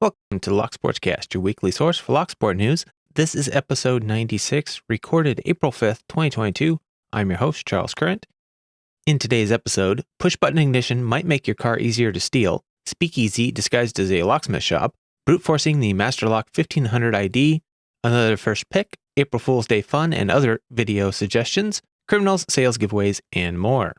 Welcome to Locksportscast, your weekly source for Locksport news. This is episode 96, recorded April 5th, 2022. I'm your host, Charles Current. In today's episode, push-button ignition might make your car easier to steal, Speakeasy disguised as a locksmith shop, brute forcing the Master Lock 1500 ID, another first pick, April Fool's Day fun and other video suggestions, criminals, sales giveaways, and more.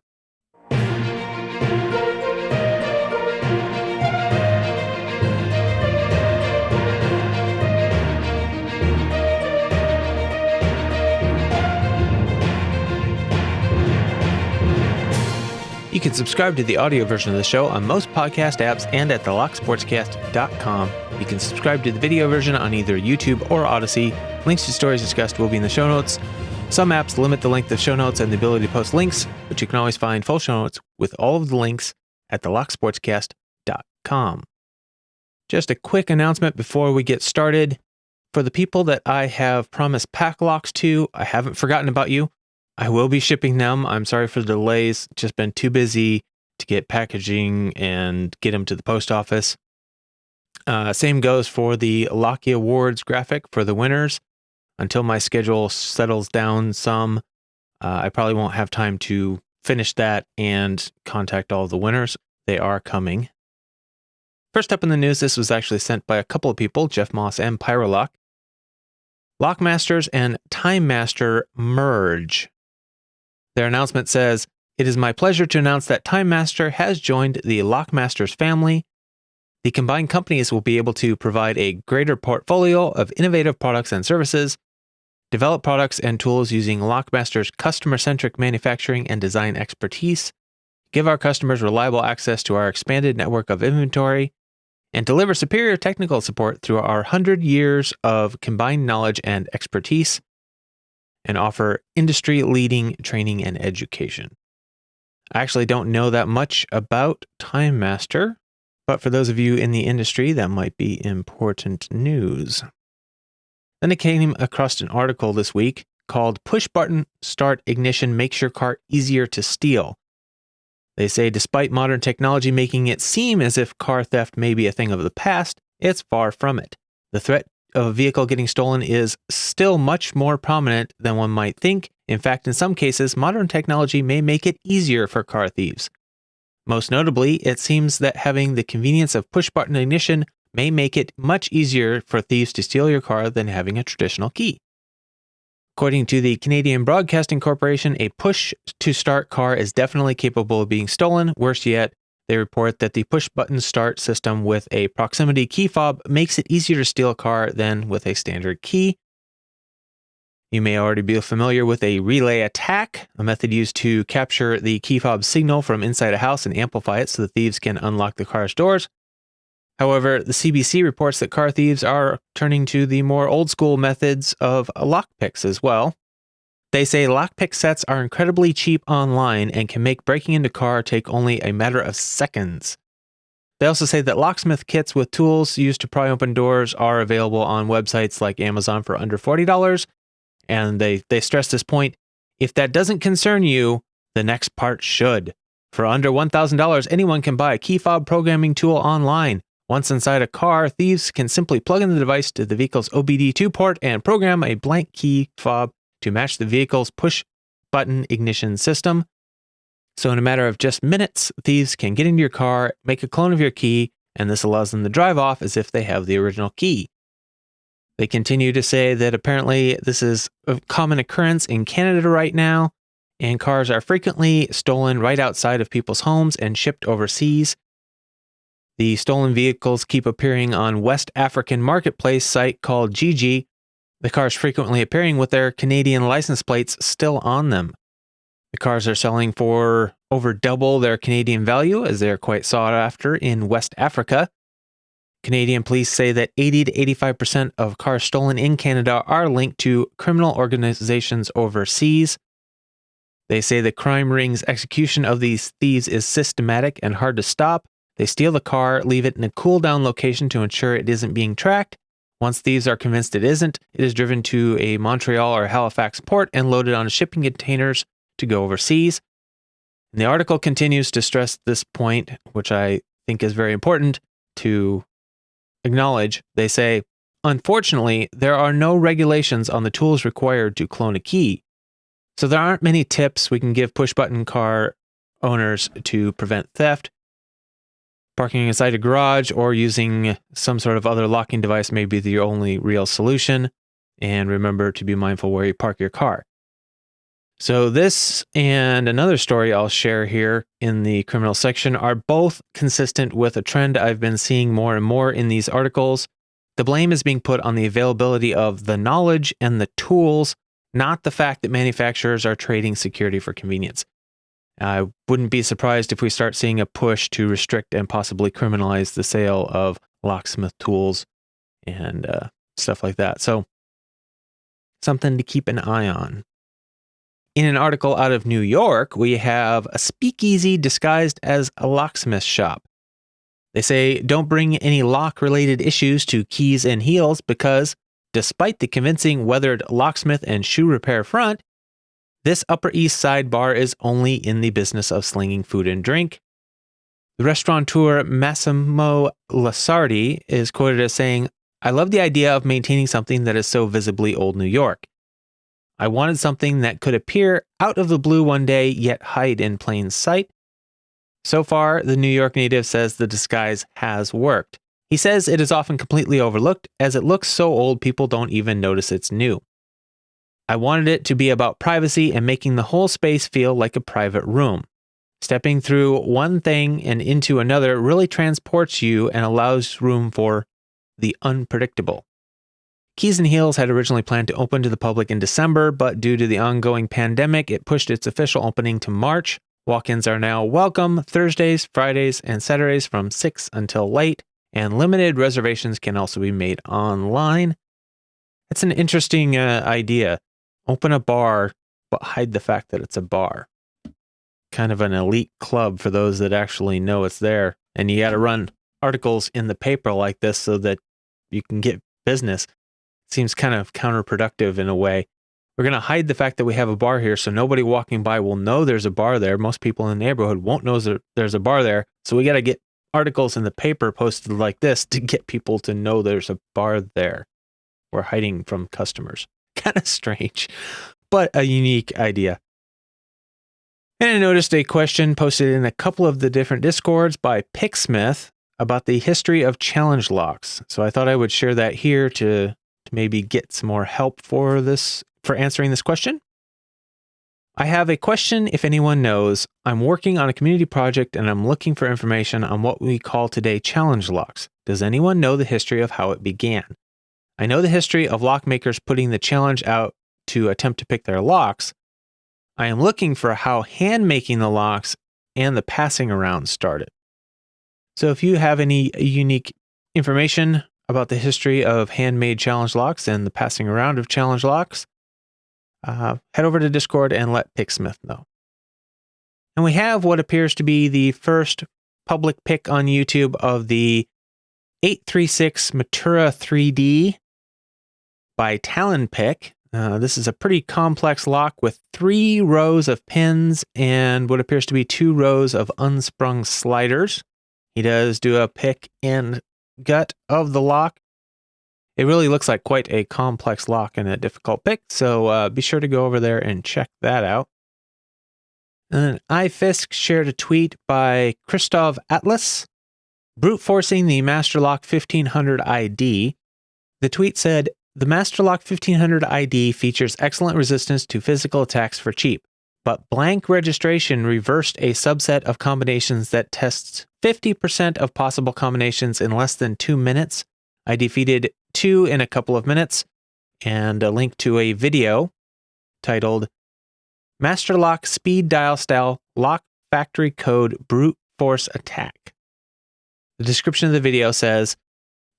You can subscribe to the audio version of the show on most podcast apps and at locksportscast.com. You can subscribe to the video version on either YouTube or Odyssey. Links to stories discussed will be in the show notes. Some apps limit the length of show notes and the ability to post links, but you can always find full show notes with all of the links at locksportscast.com. Just a quick announcement before we get started. For the people that I have promised pack locks to, I haven't forgotten about you. I will be shipping them. I'm sorry for the delays. Just been too busy to get packaging and get them to the post office. Same goes for the Locky Awards graphic for the winners. Until my schedule settles down some, I probably won't have time to finish that and contact all of the winners. They are coming. First up in the news, this was actually sent by a couple of people, Jeff Moss and Pyrolock. Lockmasters and TimeMaster merge. Their announcement says, "It is my pleasure to announce that TimeMaster has joined the Lockmasters family. The combined companies will be able to provide a greater portfolio of innovative products and services, develop products and tools using Lockmaster's customer-centric manufacturing and design expertise, give our customers reliable access to our expanded network of inventory, and deliver superior technical support through our 100 years of combined knowledge and expertise, and offer industry-leading training and education." I actually don't know that much about TimeMaster, but for those of you in the industry, that might be important news. Then I came across an article this week called "Push Button Start Ignition Makes Your Car Easier to Steal." They say despite modern technology making it seem as if car theft may be a thing of the past, it's far from it. The threat of a vehicle getting stolen is still much more prominent than one might think. In fact, in some cases, modern technology may make it easier for car thieves. Most notably, it seems that having the convenience of push-button ignition may make it much easier for thieves to steal your car than having a traditional key. According to the Canadian Broadcasting Corporation, a push-to-start car is definitely capable of being stolen. Worse yet, they report that the push-button start system with a proximity key fob makes it easier to steal a car than with a standard key. You may already be familiar with a relay attack, a method used to capture the key fob signal from inside a house and amplify it so the thieves can unlock the car's doors. However, the CBC reports that car thieves are turning to the more old-school methods of lockpicks as well. They say lockpick sets are incredibly cheap online and can make breaking into a car take only a matter of seconds. They also say that locksmith kits with tools used to pry open doors are available on websites like Amazon for under $40. And they stress this point: if that doesn't concern you, the next part should. For under $1,000, anyone can buy a key fob programming tool online. Once inside a car, thieves can simply plug in the device to the vehicle's OBD2 port and program a blank key fob to match the vehicle's push-button ignition system. So in a matter of just minutes, thieves can get into your car, make a clone of your key, and this allows them to drive off as if they have the original key. They continue to say that apparently this is a common occurrence in Canada right now, and cars are frequently stolen right outside of people's homes and shipped overseas. The stolen vehicles keep appearing on West African marketplace site called Gigi. The cars frequently appearing with their Canadian license plates still on them. The cars are selling for over double their Canadian value as they are quite sought after in West Africa. Canadian police say that 80 to 85% of cars stolen in Canada are linked to criminal organizations overseas. They say the crime ring's execution of these thieves is systematic and hard to stop. They steal the car, leave it in a cool-down location to ensure it isn't being tracked. Once thieves are convinced it isn't, it is driven to a Montreal or Halifax port and loaded on shipping containers to go overseas. And the article continues to stress this point, which I think is very important, to acknowledge, they say, unfortunately, there are no regulations on the tools required to clone a key. So there aren't many tips we can give push-button car owners to prevent theft. Parking inside a garage or using some sort of other locking device may be the only real solution. And remember to be mindful where you park your car. So this and another story I'll share here in the criminal section are both consistent with a trend I've been seeing more and more in these articles. The blame is being put on the availability of the knowledge and the tools, not the fact that manufacturers are trading security for convenience. I wouldn't be surprised if we start seeing a push to restrict and possibly criminalize the sale of locksmith tools and stuff like that. So something to keep an eye on. In an article out of New York, we have a speakeasy disguised as a locksmith shop. They say don't bring any lock-related issues to keys and heels because, despite the convincing weathered locksmith and shoe repair front, this Upper East Side bar is only in the business of slinging food and drink. The restaurateur Massimo Lasardi is quoted as saying, "I love the idea of maintaining something that is so visibly old New York. I wanted something that could appear out of the blue one day, yet hide in plain sight." So far, the New York native says the disguise has worked. He says it is often completely overlooked as it looks so old people don't even notice it's new. "I wanted it to be about privacy and making the whole space feel like a private room. Stepping through one thing and into another really transports you and allows room for the unpredictable." Keys and Heels had originally planned to open to the public in December, but due to the ongoing pandemic, it pushed its official opening to March. Walk-ins are now welcome Thursdays, Fridays, and Saturdays from 6 until late, and limited reservations can also be made online. It's an interesting idea. Open a bar, but hide the fact that it's a bar. Kind of an elite club for those that actually know it's there. And you got to run articles in the paper like this so that you can get business. Seems kind of counterproductive in a way. We're going to hide the fact that we have a bar here so nobody walking by will know there's a bar there. Most people in the neighborhood won't know there's a bar there. So we got to get articles in the paper posted like this to get people to know there's a bar there. We're hiding from customers. Kind of strange, but a unique idea. And I noticed a question posted in a couple of the different Discords by Picksmith about the history of challenge locks. So I thought I would share that here to maybe get some more help for answering this question. "I have a question if anyone knows. I'm working on a community project and I'm looking for information on what we call today challenge locks. Does anyone know the history of how it began? I know the history of lock makers putting the challenge out to attempt to pick their locks. I am looking for how hand making the locks and the passing around started." So if you have any unique information about the history of handmade challenge locks and the passing around of challenge locks, head over to Discord and let Picksmith know. And we have what appears to be the first public pick on YouTube of the 836 MOTTURA 3D by TalonPick. This is a pretty complex lock with 3 rows of pins and what appears to be 2 rows of unsprung sliders. He does do a pick and gut of the lock. It really looks like quite a complex lock and a difficult pick, so be sure to go over there and check that out. And then iFisk shared a tweet by Christoph Atlas, brute forcing the Master Lock 1500 ID. The tweet said, "The Master Lock 1500 ID features excellent resistance to physical attacks for cheap, but blank registration reversed a subset of combinations that tests 50% of possible combinations in less than 2 minutes. I defeated 2 in a couple of minutes," and a link to a video titled "Master Lock Speed Dial Style Lock Factory Code Brute Force Attack." The description of the video says,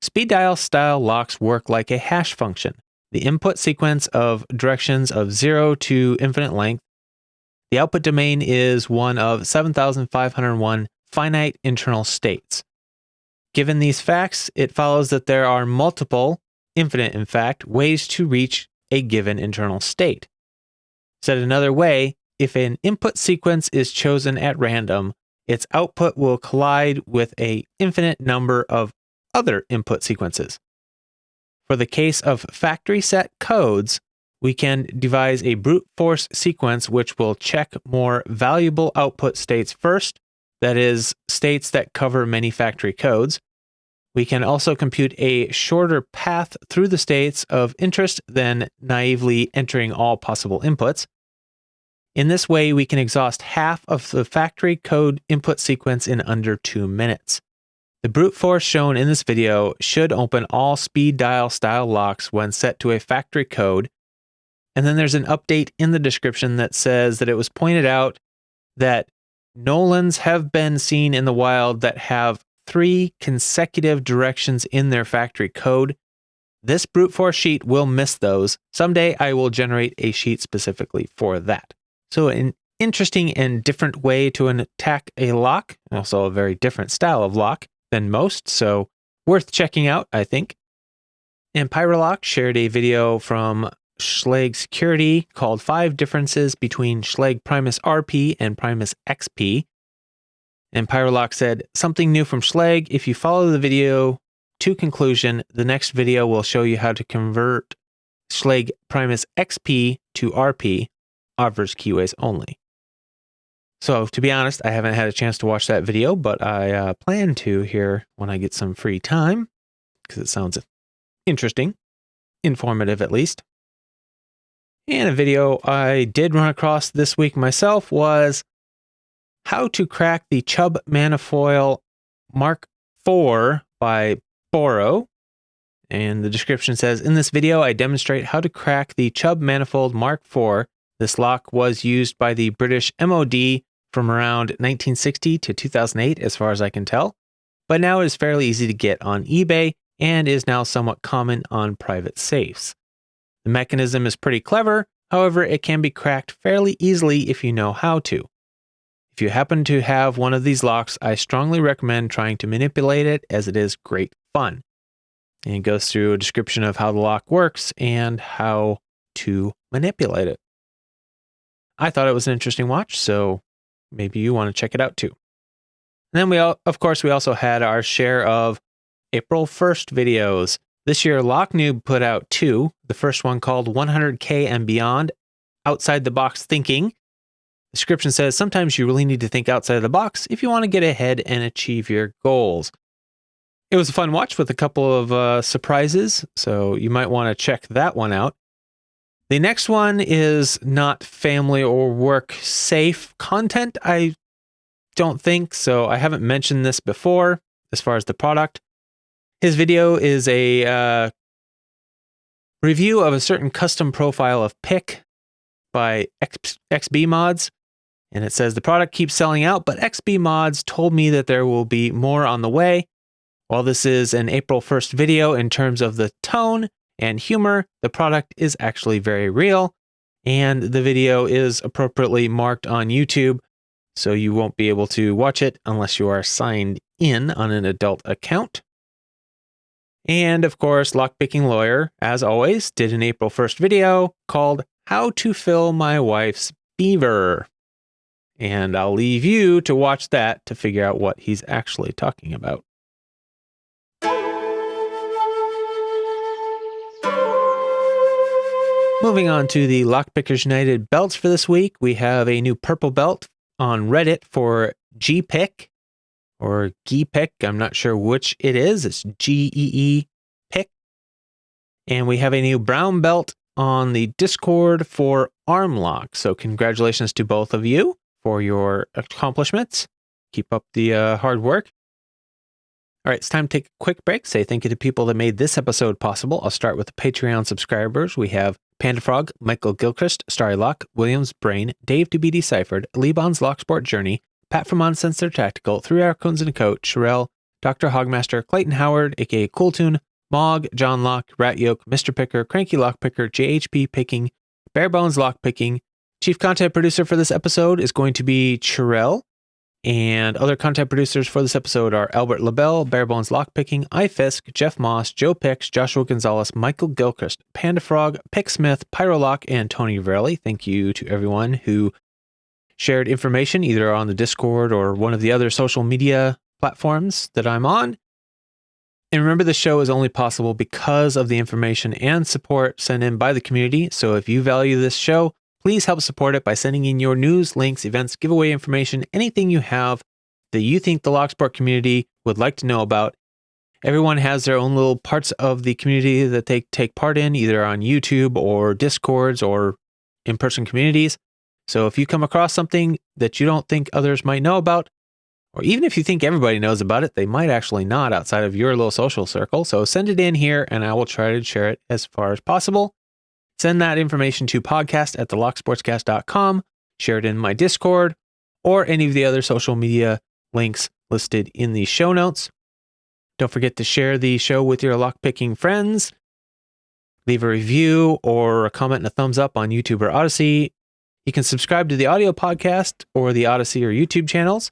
"Speed dial style locks work like a hash function. The input sequence of directions of 0 to infinite length. The output domain is one of 7,501 finite internal states. Given these facts, it follows that there are multiple, infinite in fact, ways to reach a given internal state. Said another way, if an input sequence is chosen at random, its output will collide with an infinite number of other input sequences. For the case of factory set codes, we can devise a brute force sequence which will check more valuable output states first, that is, states that cover many factory codes. We can also compute a shorter path through the states of interest than naively entering all possible inputs. In this way, we can exhaust half of the factory code input sequence in under 2 minutes. The brute force shown in this video should open all speed dial style locks when set to a factory code. And then there's an update in the description that says that it was pointed out that Nolans have been seen in the wild that have 3 consecutive directions in their factory code. This brute force sheet will miss those. Someday I will generate a sheet specifically for that. So an interesting and different way to attack a lock, also a very different style of lock than most, so worth checking out, I think. And Pyrolock shared a video from Schlage Security called 5 Differences Between Schlage Primus RP and Primus XP. And Pyrolock said, something new from Schlage. If you follow the video to conclusion, the next video will show you how to convert Schlage Primus XP to RP, offers keyways only. So to be honest, I haven't had a chance to watch that video, but I plan to here when I get some free time, because it sounds interesting, informative at least. And a video I did run across this week myself was how to crack the Chubb Manifoil Mark IV by Boro. And the description says, in this video, I demonstrate how to crack the Chubb Manifold Mark IV. This lock was used by the British MOD from around 1960 to 2008, as far as I can tell. But now it is fairly easy to get on eBay and is now somewhat common on private safes. The mechanism is pretty clever, however, it can be cracked fairly easily if you know how to. If you happen to have one of these locks, I strongly recommend trying to manipulate it, as it is great fun. And it goes through a description of how the lock works and how to manipulate it. I thought it was an interesting watch, so maybe you want to check it out too. And then of course, we also had our share of April 1st videos. This year, LockNoob put out 2. The first one called 100K and Beyond, Outside the Box Thinking. The description says, sometimes you really need to think outside the box if you want to get ahead and achieve your goals. It was a fun watch with a couple of surprises, so you might want to check that one out. The next one is not family or work safe content, I don't think, so I haven't mentioned this before as far as the product. His video is a review of a certain custom profile of pick by XB Mods, and it says the product keeps selling out, but XB Mods told me that there will be more on the way. While this is an April 1st video in terms of the tone and humor, the product is actually very real, and the video is appropriately marked on YouTube, so you won't be able to watch it unless you are signed in on an adult account. And of course, Lockpicking Lawyer, as always, did an April 1st video called How to Fill My Wife's Beaver. And I'll leave you to watch that to figure out what he's actually talking about. Moving on to the Lockpickers United belts for this week, we have a new purple belt on Reddit for G-Pick, or G-Pick, I'm not sure which it is, it's G-E-E Pick. And we have a new brown belt on the Discord for Arm Lock, so congratulations to both of you for your accomplishments. Keep up the hard work. All right, it's time to take a quick break. Say thank you to people that made this episode possible. I'll start with the Patreon subscribers. We have Panda-Frog, Michael Gilchrist, Starry Lock, Williams Brain, Dave to be Deciphered, Lebon's Locksport Journey, Pat from Uncensored Tactical, 3 Raccoons and a Coat, Sherelle, DoctorHogmaster, Clayton Howard, aka Kewltune, Mog, John Lock, Rat Yoke, Mr. Picker, Cranky Lockpicker, JHP Picking, Barebones Lockpicking. Chief content producer for this episode is going to be Sherelle. And other content producers for this episode are Albert LaBelle, Barebones Lockpicking, iFisk, Jeff Moss, Joe Pix, Joshua Gonzalez, Michael Gilchrist, Panda-Frog, Picksmith, Pyrolock, and Tony Verley. Thank you to everyone who shared information either on the Discord or one of the other social media platforms that I'm on. And remember, the show is only possible because of the information and support sent in by the community. So if you value this show, please help support it by sending in your news, links, events, giveaway information, anything you have that you think the Locksport community would like to know about. Everyone has their own little parts of the community that they take part in, either on YouTube or Discords or in-person communities. So if you come across something that you don't think others might know about, or even if you think everybody knows about it, they might actually not outside of your little social circle. So send it in here and I will try to share it as far as possible. Send that information to podcast@thelocksportscast.com, share it in my Discord, or any of the other social media links listed in the show notes. Don't forget to share the show with your lockpicking friends. Leave a review or a comment and a thumbs up on YouTube or Odyssey. You can subscribe to the audio podcast or the Odyssey or YouTube channels.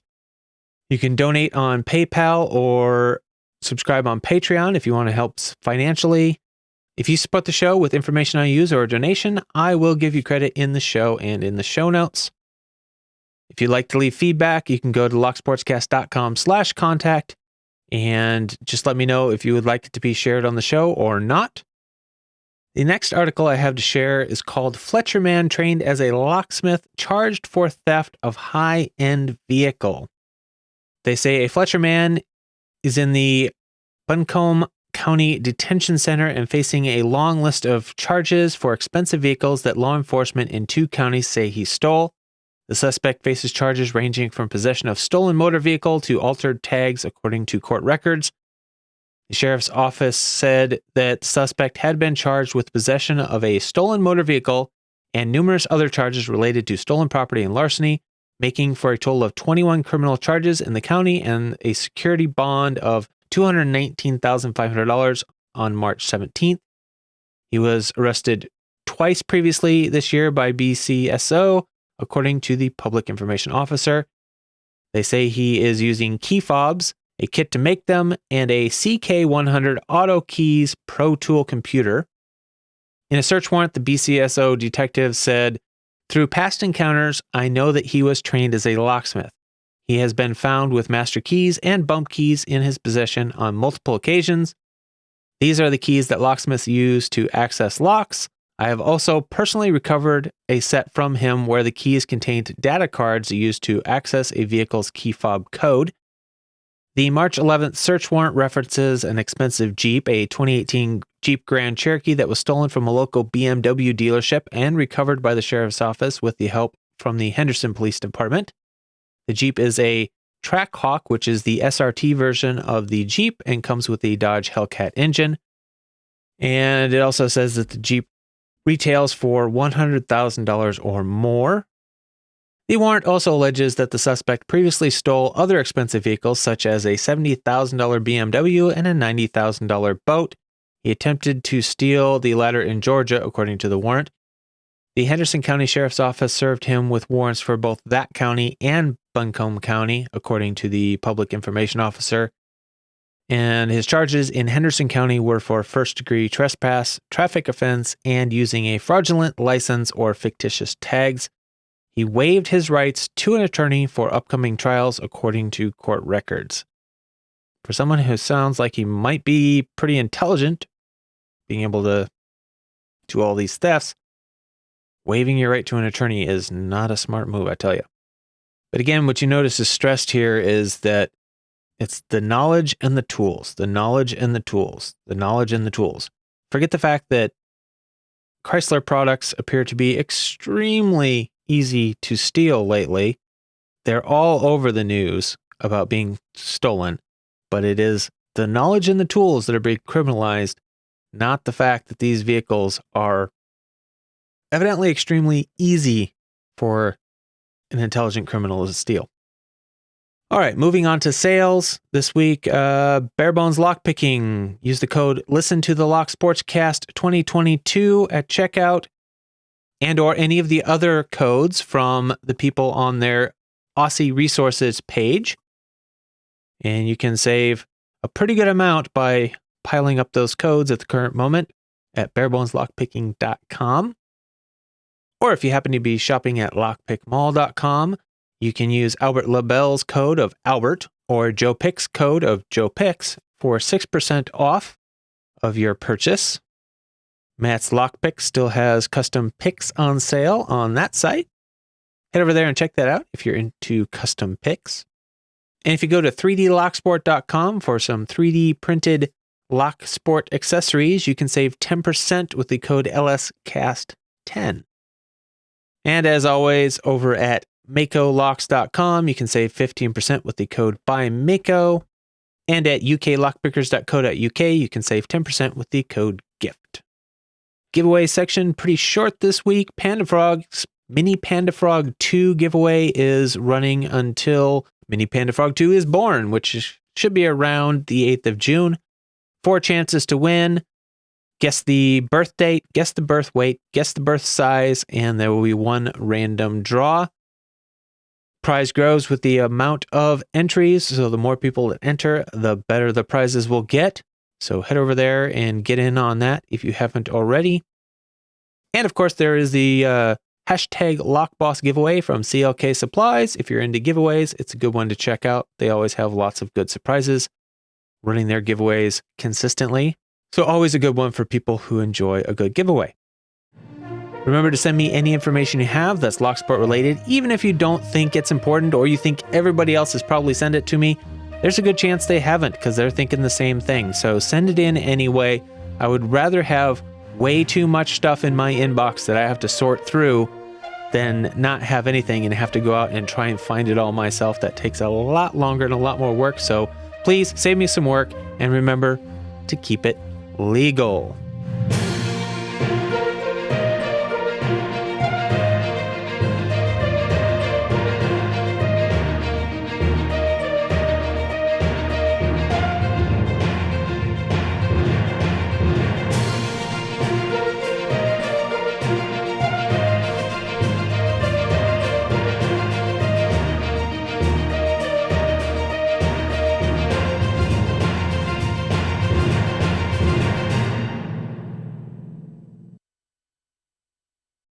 You can donate on PayPal or subscribe on Patreon if you want to help financially. If you support the show with information I use or a donation, I will give you credit in the show and in the show notes. If you'd like to leave feedback, you can go to locksportscast.com/contact and just let me know if you would like it to be shared on the show or not. The next article I have to share is called "Fletcher Man Trained as a Locksmith Charged for Theft of High-End Vehicle." They say a Fletcher man is in the Buncombe County Detention Center and facing a long list of charges for expensive vehicles that law enforcement in 2 counties say he stole. The suspect faces charges ranging from possession of stolen motor vehicle to altered tags, according to court records. The sheriff's office said that the suspect had been charged with possession of a stolen motor vehicle and numerous other charges related to stolen property and larceny, making for a total of 21 criminal charges in the county and a security bond of $219,500 on March 17th. He was arrested twice previously this year by BCSO, according to the public information officer. They say he is using key fobs, a kit to make them, and a CK100 Auto Keys Pro Tool computer. In a search warrant, the BCSO detective said, "Through past encounters, I know that he was trained as a locksmith. He has been found with master keys and bump keys in his possession on multiple occasions. These are the keys that locksmiths use to access locks. I have also personally recovered a set from him where the keys contained data cards used to access a vehicle's key fob code." The March 11th search warrant references an expensive Jeep, a 2018 Jeep Grand Cherokee that was stolen from a local BMW dealership and recovered by the sheriff's office with the help from the Henderson Police Department. The Jeep is a Trackhawk, which is the SRT version of the Jeep and comes with the Dodge Hellcat engine. And it also says that the Jeep retails for $100,000 or more. The warrant also alleges that the suspect previously stole other expensive vehicles, such as a $70,000 BMW and a $90,000 boat. He attempted to steal the latter in Georgia, according to the warrant. The Henderson County Sheriff's Office served him with warrants for both that county and Buncombe County, according to the public information officer. And his charges in Henderson County were for first-degree trespass, traffic offense, and using a fraudulent license or fictitious tags. He waived his rights to an attorney for upcoming trials, according to court records. For someone who sounds like he might be pretty intelligent, being able to do all these thefts, waiving your right to an attorney is not a smart move, I tell you. But again, what you notice is stressed here is that it's the knowledge and the tools, the knowledge and the tools, the knowledge and the tools. Forget the fact that Chrysler products appear to be extremely easy to steal lately. They're all over the news about being stolen, but it is the knowledge and the tools that are being criminalized, not the fact that these vehicles are evidently extremely easy for an intelligent criminal to steal. All right, moving on to sales this week. Barebones lockpicking. Use the code "Listen to the LockSportsCast 2022" at checkout, and or any of the other codes from the people on their Aussie Resources page. And you can save a pretty good amount by piling up those codes at the current moment at bareboneslockpicking.com. Or if you happen to be shopping at lockpickmall.com, you can use Albert LaBelle's code of Albert or Joe Pick's code of Joe Picks for 6% off of your purchase. Matt's Lockpick still has custom picks on sale on that site. Head over there and check that out if you're into custom picks. And if you go to 3dlocksport.com for some 3D printed locksport accessories, you can save 10% with the code LSCast10. And as always, over at makolocks.com, you can save 15% with the code BYMAKO. And at uklockpickers.co.uk, you can save 10% with the code GIFT. Giveaway section pretty short this week. Panda-Frog's Mini Panda-Frog 2 giveaway is running until Mini Panda-Frog 2 is born, which should be around the 8th of June. 4 chances to win. Guess the birth date, guess the birth weight, guess the birth size, and there will be 1 random draw. Prize grows with the amount of entries, so the more people that enter, the better the prizes will get. So head over there and get in on that if you haven't already. And of course, there is the hashtag LockBoss giveaway from CLK Supplies. If you're into giveaways, it's a good one to check out. They always have lots of good surprises, running their giveaways consistently. So always a good one for people who enjoy a good giveaway. Remember to send me any information you have that's Locksport related, even if you don't think it's important or you think everybody else has probably sent it to me. There's a good chance they haven't because they're thinking the same thing. So send it in anyway. I would rather have way too much stuff in my inbox that I have to sort through than not have anything and have to go out and try and find it all myself. That takes a lot longer and a lot more work. So please save me some work and remember to keep it legal.